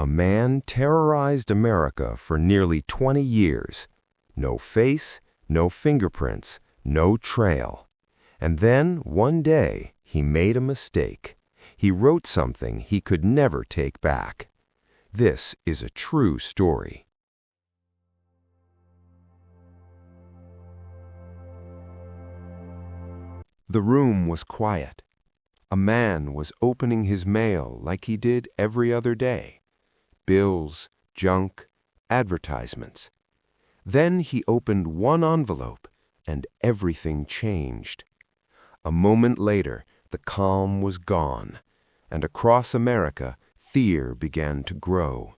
A man terrorized America for nearly 20 years. No face, no fingerprints, no trail. And then, one day, he made a mistake. He wrote something he could never take back. This is a true story. The room was quiet. A man was opening his mail like he did every other day. Bills, junk, advertisements. Then he opened one envelope, and everything changed. A moment later, the calm was gone, and across America, fear began to grow.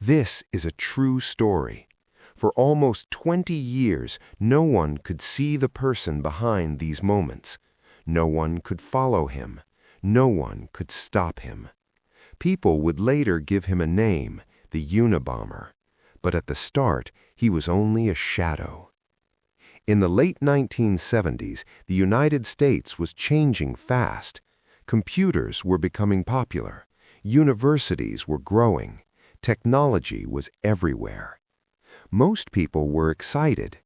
This is a true story. For almost 20 years, no one could see the person behind these moments. No one could follow him. No one could stop him. People would later give him a name, the Unabomber, but at the start, he was only a shadow. In the late 1970s, the United States was changing fast. Computers were becoming popular. Universities were growing. Technology was everywhere. Most people were excited,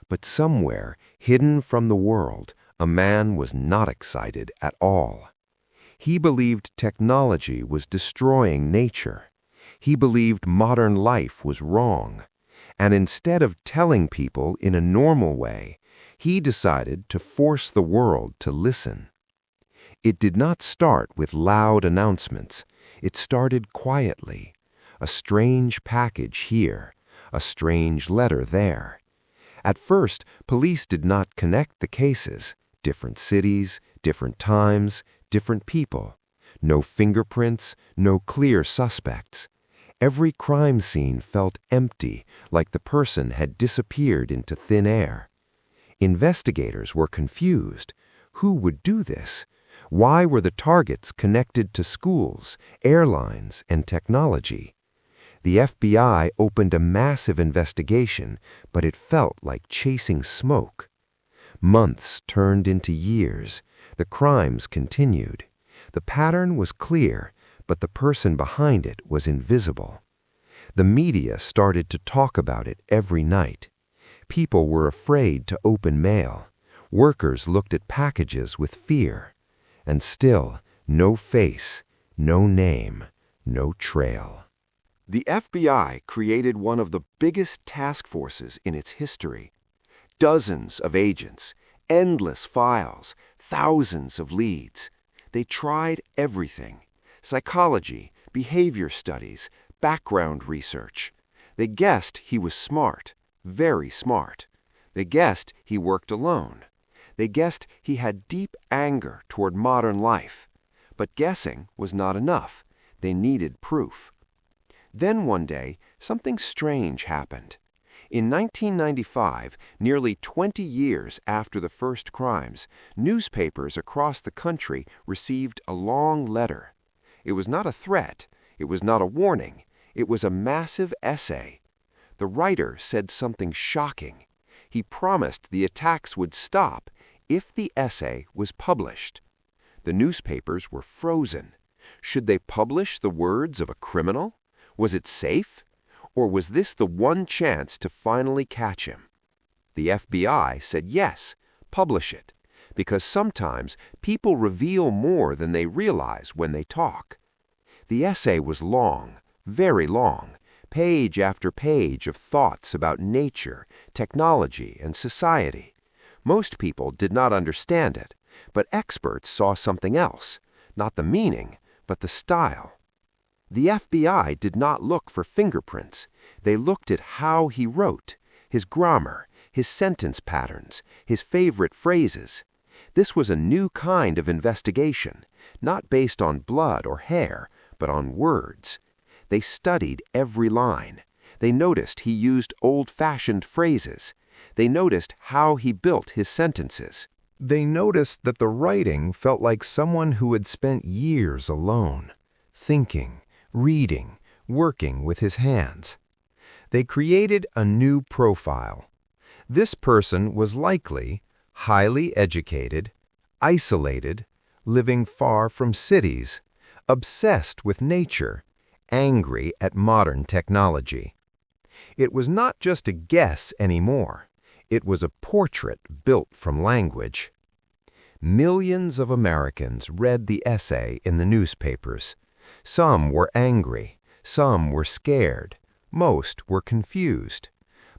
but somewhere, hidden from the world, a man was not excited at all. He believed technology was destroying nature. He believed modern life was wrong. And instead of telling people in a normal way, he decided to force the world to listen. It did not start with loud announcements. It started quietly. A strange package here, a strange letter there. At first, police did not connect the cases. Different cities, different times, different people. No fingerprints, no clear suspects. Every crime scene felt empty, like the person had disappeared into thin air. Investigators were confused. Who would do this? Why were the targets connected to schools, airlines, and technology? The FBI opened a massive investigation, but it felt like chasing smoke. Months turned into years. The crimes continued. The pattern was clear, but the person behind it was invisible. The media started to talk about it every night. People were afraid to open mail. Workers looked at packages with fear. And still, no face, no name, no trail. The FBI created one of the biggest task forces in its history. Dozens of agents, endless files, thousands of leads. They tried everything: psychology, behavior studies, background research. They guessed he was smart, very smart. They guessed he worked alone. They guessed he had deep anger toward modern life. But guessing was not enough. They needed proof. Then one day, something strange happened. In 1995, nearly 20 years after the first crimes, newspapers across the country received a long letter. It was not a threat. It was not a warning. It was a massive essay. The writer said something shocking. He promised the attacks would stop if the essay was published. The newspapers were frozen. Should they publish the words of a criminal? Was it safe? Or was this the one chance to finally catch him? The FBI said yes, publish it, because sometimes people reveal more than they realize when they talk. The essay was long, very long, page after page of thoughts about nature, technology, and society. Most people did not understand it, but experts saw something else, not the meaning, but the style. The FBI did not look for fingerprints. They looked at how he wrote, his grammar, his sentence patterns, his favorite phrases. This was a new kind of investigation, not based on blood or hair, but on words. They studied every line. They noticed he used old-fashioned phrases. They noticed how he built his sentences. They noticed that the writing felt like someone who had spent years alone, thinking, reading, working with his hands. They created a new profile. This person was likely highly educated, isolated, living far from cities, obsessed with nature, angry at modern technology. It was not just a guess anymore. It was a portrait built from language. Millions of Americans read the essay in the newspapers. Some were angry, some were scared, most were confused.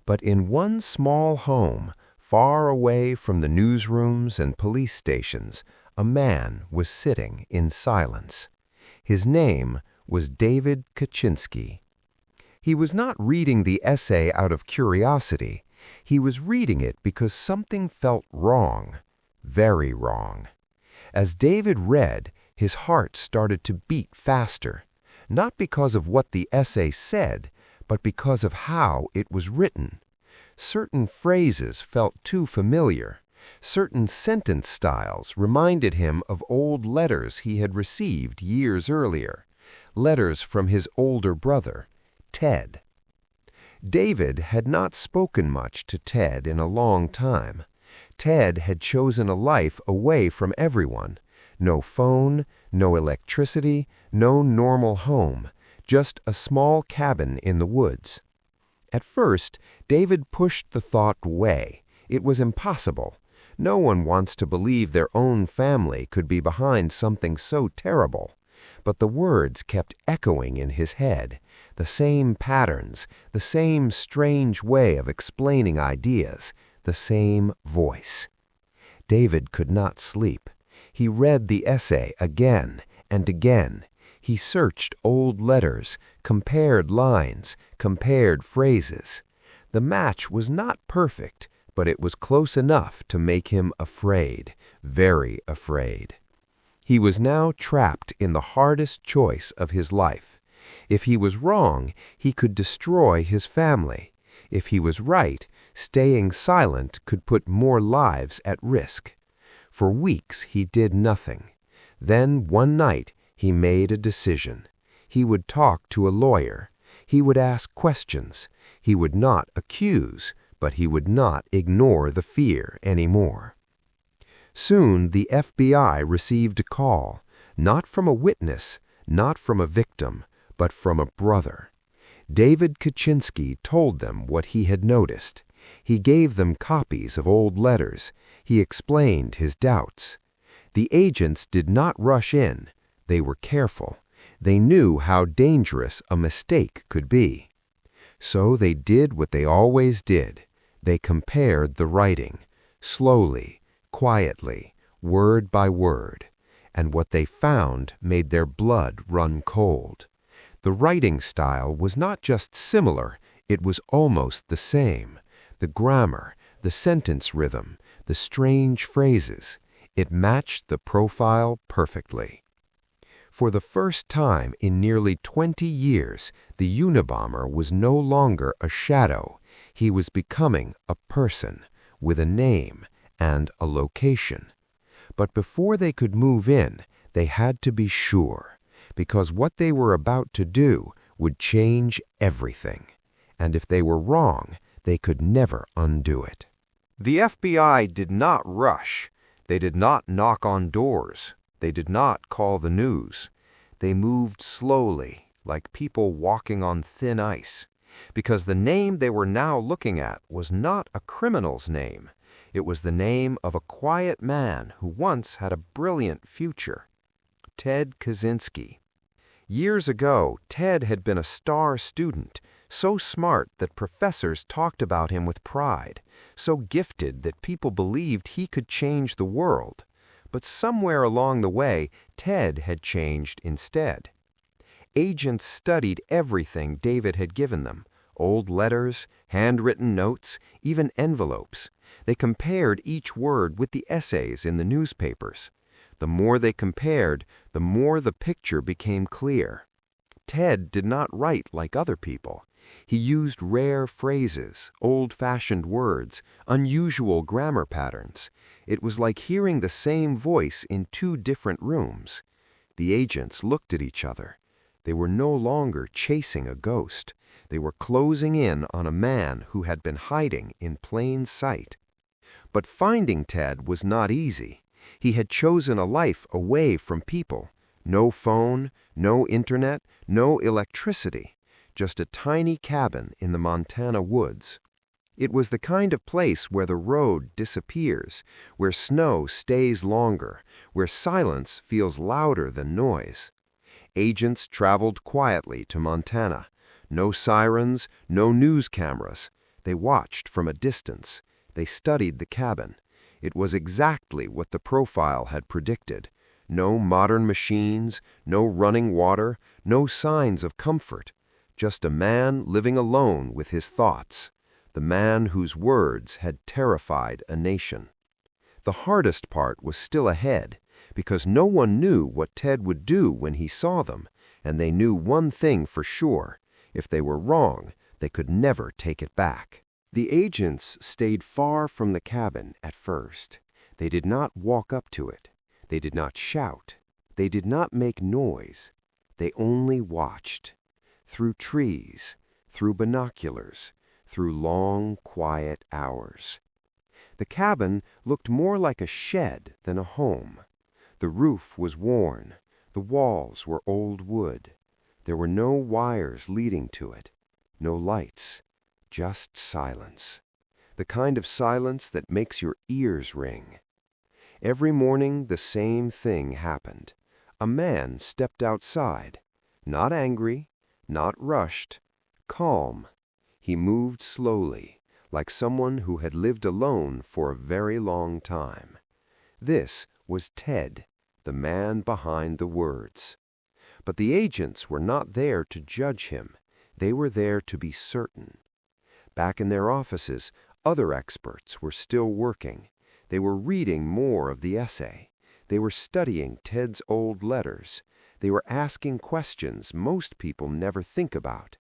But in one small home, far away from the newsrooms and police stations, a man was sitting in silence. His name was David Kaczynski. He was not reading the essay out of curiosity. He was reading it because something felt wrong, very wrong. As David read, his heart started to beat faster, not because of what the essay said, but because of how it was written. Certain phrases felt too familiar. Certain sentence styles reminded him of old letters he had received years earlier, letters from his older brother, Ted. David had not spoken much to Ted in a long time. Ted had chosen a life away from everyone. No phone, no electricity, no normal home, just a small cabin in the woods. At first, David pushed the thought away. It was impossible. No one wants to believe their own family could be behind something so terrible. But the words kept echoing in his head, the same patterns, the same strange way of explaining ideas, the same voice. David could not sleep. He read the essay again and again. He searched old letters, compared lines, compared phrases. The match was not perfect, but it was close enough to make him afraid, very afraid. He was now trapped in the hardest choice of his life. If he was wrong, he could destroy his family. If he was right, staying silent could put more lives at risk. For weeks he did nothing. Then one night he made a decision. He would talk to a lawyer. He would ask questions. He would not accuse, but he would not ignore the fear anymore. Soon the FBI received a call, not from a witness, not from a victim, but from a brother. David Kaczynski told them what he had noticed. He gave them copies of old letters. He explained his doubts. The agents did not rush in. They were careful. They knew how dangerous a mistake could be. So they did what they always did. They compared the writing, slowly, quietly, word by word, and what they found made their blood run cold. The writing style was not just similar, it was almost the same. The grammar, the sentence rhythm, the strange phrases, it matched the profile perfectly. For the first time in nearly 20 years, the Unabomber was no longer a shadow. He was becoming a person, with a name and a location. But before they could move in, they had to be sure, because what they were about to do would change everything. And if they were wrong, they could never undo it. The FBI did not rush. They did not knock on doors. They did not call the news. They moved slowly, like people walking on thin ice, because the name they were now looking at was not a criminal's name. It was the name of a quiet man who once had a brilliant future, Ted Kaczynski. Years ago, Ted had been a star student, so smart that professors talked about him with pride, so gifted that people believed he could change the world. But somewhere along the way, Ted had changed instead. Agents studied everything David had given them, old letters, handwritten notes, even envelopes. They compared each word with the essays in the newspapers. The more they compared, the more the picture became clear. Ted did not write like other people. He used rare phrases, old-fashioned words, unusual grammar patterns. It was like hearing the same voice in two different rooms. The agents looked at each other. They were no longer chasing a ghost. They were closing in on a man who had been hiding in plain sight. But finding Ted was not easy. He had chosen a life away from people. No phone, no internet, no electricity, just a tiny cabin in the Montana woods. It was the kind of place where the road disappears, where snow stays longer, where silence feels louder than noise. Agents traveled quietly to Montana. No sirens, no news cameras. They watched from a distance. They studied the cabin. It was exactly what the profile had predicted. No modern machines, no running water, no signs of comfort. Just a man living alone with his thoughts. The man whose words had terrified a nation. The hardest part was still ahead, because no one knew what Ted would do when he saw them, and they knew one thing for sure. If they were wrong, they could never take it back. The agents stayed far from the cabin at first. They did not walk up to it. They did not shout. They did not make noise. They only watched. Through trees, through binoculars, through long, quiet hours. The cabin looked more like a shed than a home. The roof was worn. The walls were old wood. There were no wires leading to it, no lights, just silence. The kind of silence that makes your ears ring. Every morning the same thing happened. A man stepped outside, not angry, not rushed, calm. He moved slowly, like someone who had lived alone for a very long time. This was Ted, the man behind the words. But the agents were not there to judge him. They were there to be certain. Back in their offices, other experts were still working. They were reading more of the essay. They were studying Ted's old letters. They were asking questions most people never think about.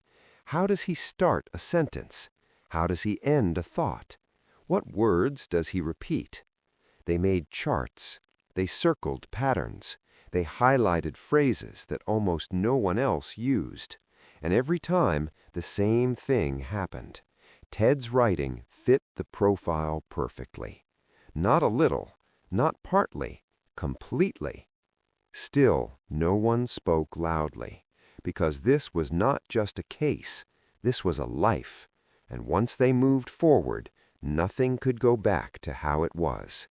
How does he start a sentence? How does he end a thought? What words does he repeat? They made charts. They circled patterns. They highlighted phrases that almost no one else used. And every time, the same thing happened. Ted's writing fit the profile perfectly. Not a little, not partly, completely. Still, no one spoke loudly, because this was not just a case. This was a life. And once they moved forward, nothing could go back to how it was.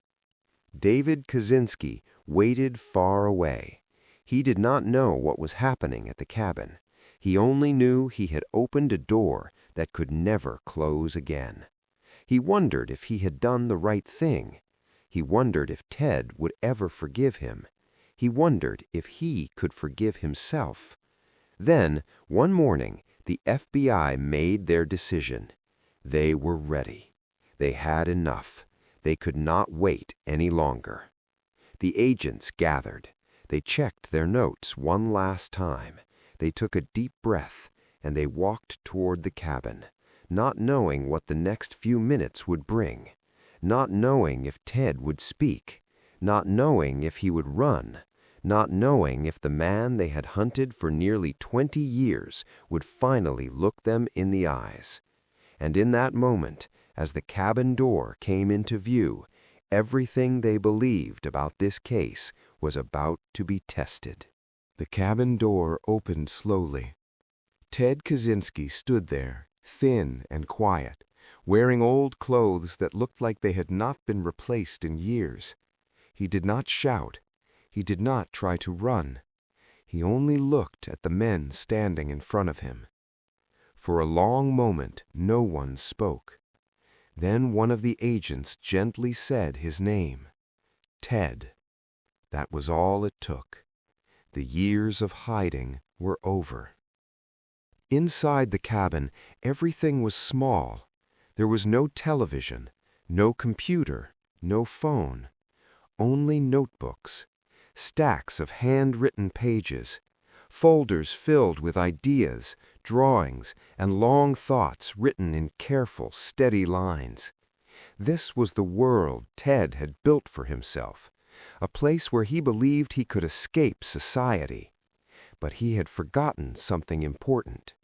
David Kaczynski waited far away. He did not know what was happening at the cabin. He only knew he had opened a door that could never close again. He wondered if he had done the right thing. He wondered if Ted would ever forgive him. He wondered if he could forgive himself. Then, one morning, the FBI made their decision. They were ready. They had enough. They could not wait any longer. The agents gathered. They checked their notes one last time. They took a deep breath, and they walked toward the cabin, not knowing what the next few minutes would bring, not knowing if Ted would speak, not knowing if he would run, not knowing if the man they had hunted for nearly 20 years would finally look them in the eyes. And in that moment, as the cabin door came into view, everything they believed about this case was about to be tested. The cabin door opened slowly. Ted Kaczynski stood there, thin and quiet, wearing old clothes that looked like they had not been replaced in years. He did not shout. He did not try to run. He only looked at the men standing in front of him. For a long moment, no one spoke. Then one of the agents gently said his name, Ted. That was all it took. The years of hiding were over. Inside the cabin, everything was small. There was no television, no computer, no phone. Only notebooks, stacks of handwritten pages, folders filled with ideas, drawings, and long thoughts written in careful, steady lines. This was the world Ted had built for himself, a place where he believed he could escape society. But he had forgotten something important.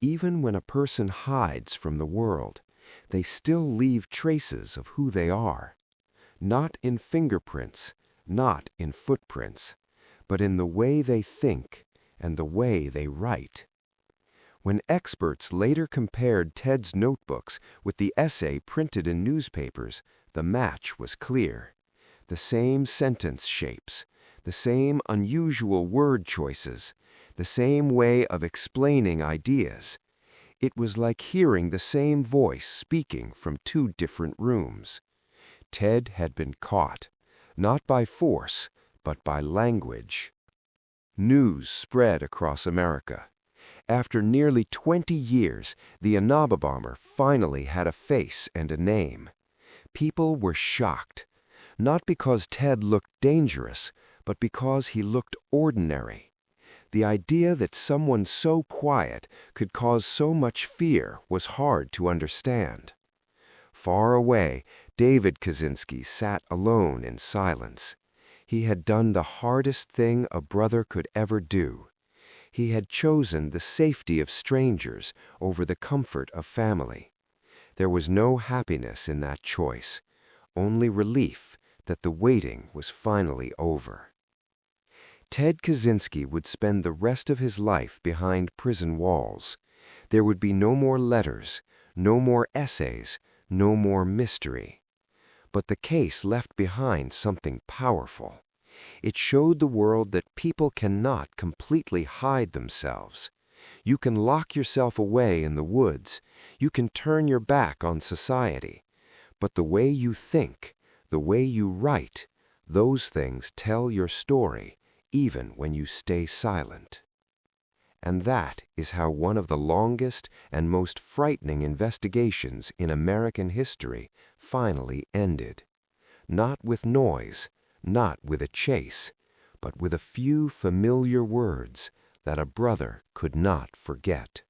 Even when a person hides from the world, they still leave traces of who they are. Not in fingerprints, not in footprints, but in the way they think and the way they write. When experts later compared Ted's notebooks with the essay printed in newspapers, the match was clear. The same sentence shapes, the same unusual word choices, the same way of explaining ideas. It was like hearing the same voice speaking from two different rooms. Ted had been caught, not by force, but by language. News spread across America. After nearly 20 years, the Unabomber finally had a face and a name. People were shocked, not because Ted looked dangerous, but because he looked ordinary. The idea that someone so quiet could cause so much fear was hard to understand. Far away, David Kaczynski sat alone in silence. He had done the hardest thing a brother could ever do. He had chosen the safety of strangers over the comfort of family. There was no happiness in that choice, only relief that the waiting was finally over. Ted Kaczynski would spend the rest of his life behind prison walls. There would be no more letters, no more essays, no more mystery. But the case left behind something powerful. It showed the world that people cannot completely hide themselves. You can lock yourself away in the woods. You can turn your back on society. But the way you think, the way you write, those things tell your story, even when you stay silent. And that is how one of the longest and most frightening investigations in American history finally ended. Not with noise, not with a chase, but with a few familiar words that a brother could not forget.